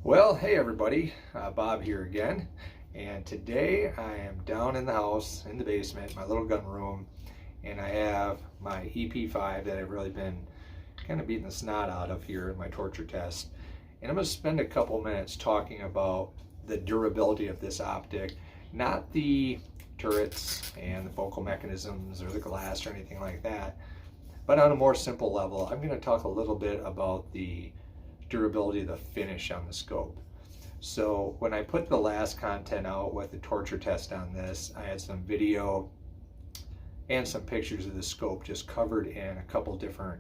Well, hey everybody, Bob here again, and today I am down in the house, in the basement, my little gun room, and I have my EP5 that I've really been kind of beating the snot out of here in my torture test. And I'm going to spend a couple minutes talking about the durability of this optic, not the turrets and the focal mechanisms or the glass or anything like that, but on a more simple level, I'm going to talk a little bit about the durability of the finish on the scope. So when I put the last content out with the torture test on this, I had some video and some pictures of the scope just covered in a couple different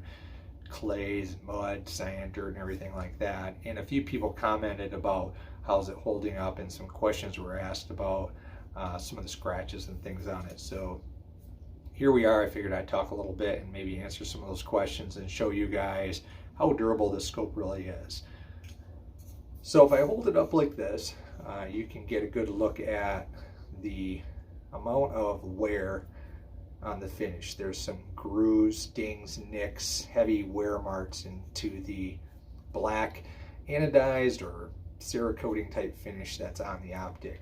clays, mud, sand, dirt, and everything like that. And a few people commented about how's it holding up, and some questions were asked about some of the scratches and things on it. So here we are. I figured I'd talk a little bit and maybe answer some of those questions and show you guys how durable this scope really is. So if I hold it up like this, you can get a good look at the amount of wear on the finish. There's some grooves, dings, nicks, heavy wear marks into the black anodized or Cerakoting type finish that's on the optic.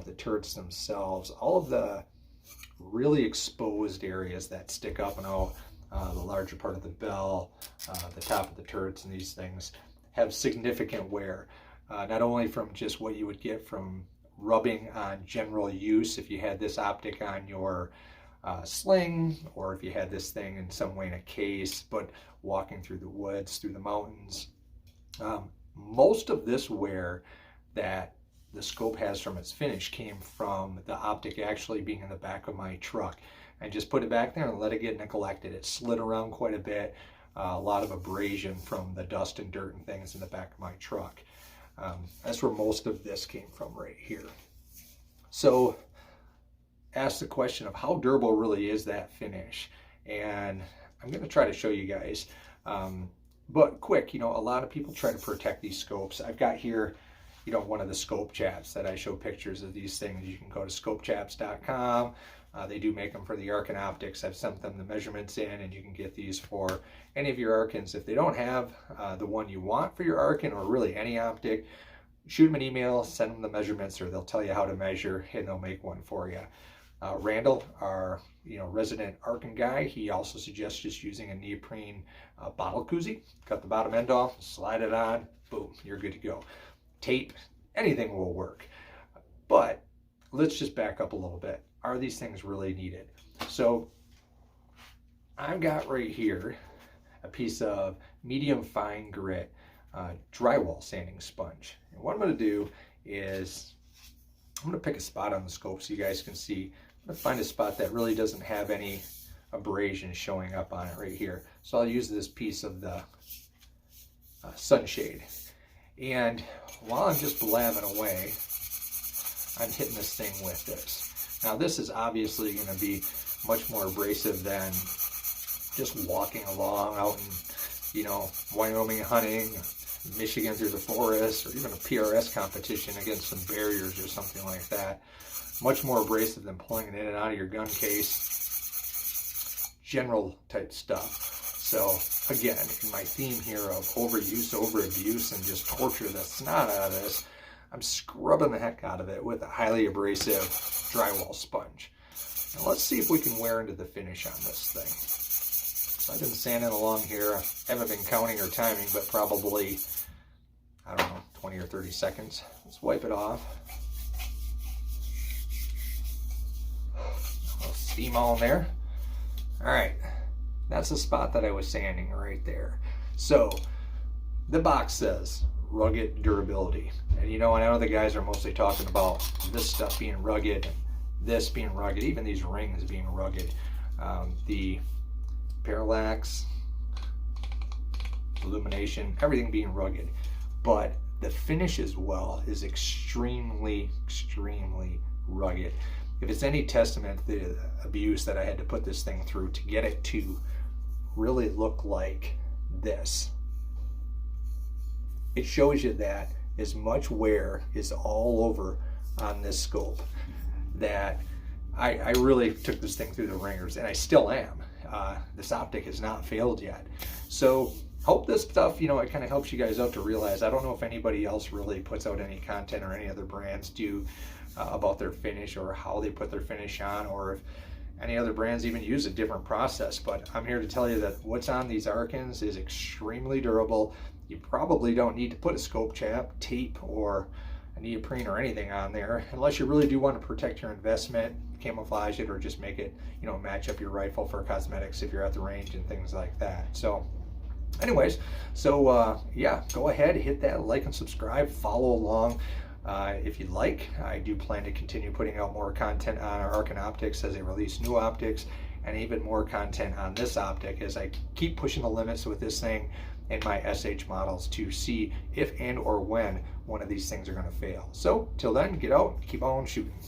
The turrets themselves, all of the really exposed areas that stick up and out, the larger part of the bell, the top of the turrets, and these things have significant wear. Not only from just what you would get from rubbing on general use if you had this optic on your sling, or if you had this thing in some way in a case, but walking through the woods, through the mountains. Most of this wear that the scope has from its finish came from the optic actually being in the back of my truck. I just put it back there and let it get neglected. It slid around quite a bit, a lot of abrasion from the dust and dirt and things in the back of my truck. That's where most of this came from, right here. So ask the question of how durable really is that finish, and I'm going to try to show you guys. But quick, a lot of people try to protect these scopes. I've got here one of the scope chaps that I show pictures of these things. You can go to scopechaps.com. They do make them for the Arken Optics. I've sent them the measurements in, and you can get these for any of your Arkens. If they don't have the one you want for your Arken, or really any optic, shoot them an email, send them the measurements, or they'll tell you how to measure, and they'll make one for you. Randall, our resident Arken guy, he also suggests just using a neoprene bottle koozie. Cut the bottom end off, slide it on, boom, you're good to go. Tape, anything will work. But let's just back up a little bit. Are these things really needed? So I've got right here a piece of medium fine grit drywall sanding sponge. And what I'm going to do is I'm going to pick a spot on the scope so you guys can see. I'm going to find a spot that really doesn't have any abrasion showing up on it right here. So I'll use this piece of the sunshade. And while I'm just blabbing away, I'm hitting this thing with this. Now this is obviously going to be much more abrasive than just walking along out in, Wyoming hunting, Michigan through the forest, or even a PRS competition against some barriers or something like that. Much more abrasive than pulling it in and out of your gun case. General type stuff. So again, in my theme here of overuse, overabuse, and just torture the snot out of this, I'm scrubbing the heck out of it with a highly abrasive drywall sponge. Now let's see if we can wear into the finish on this thing. So I've been sanding along here. I haven't been counting or timing, but probably, 20 or 30 seconds. Let's wipe it off. A little steam on there. All right. That's the spot that I was sanding right there. So the box says rugged durability. And I know the guys are mostly talking about this stuff being rugged, this being rugged, even these rings being rugged. The parallax, illumination, everything being rugged. But the finish as well is extremely, extremely rugged. If it's any testament to the abuse that I had to put this thing through to get it to really look like this, it shows you that as much wear is all over on this scope that I really took this thing through the ringers, and I still am. This optic has not failed yet. So hope this stuff, you know, it kind of helps you guys out to realize, I don't know if anybody else really puts out any content, or any other brands do, about their finish or how they put their finish on, or if any other brands even use a different process. But I'm here to tell you that what's on these Arkens is extremely durable. You probably don't need to put a scope tape or a neoprene or anything on there, unless you really do want to protect your investment, camouflage it, or just make it, you know, match up your rifle for cosmetics if you're at the range and things like that. So anyways, so yeah, go ahead, hit that like and subscribe, follow along. If you'd like, I do plan to continue putting out more content on our Arken Optics as they release new optics, and even more content on this optic as I keep pushing the limits with this thing in my SH models to see if and or when one of these things are going to fail. So till then, get out, keep on shooting.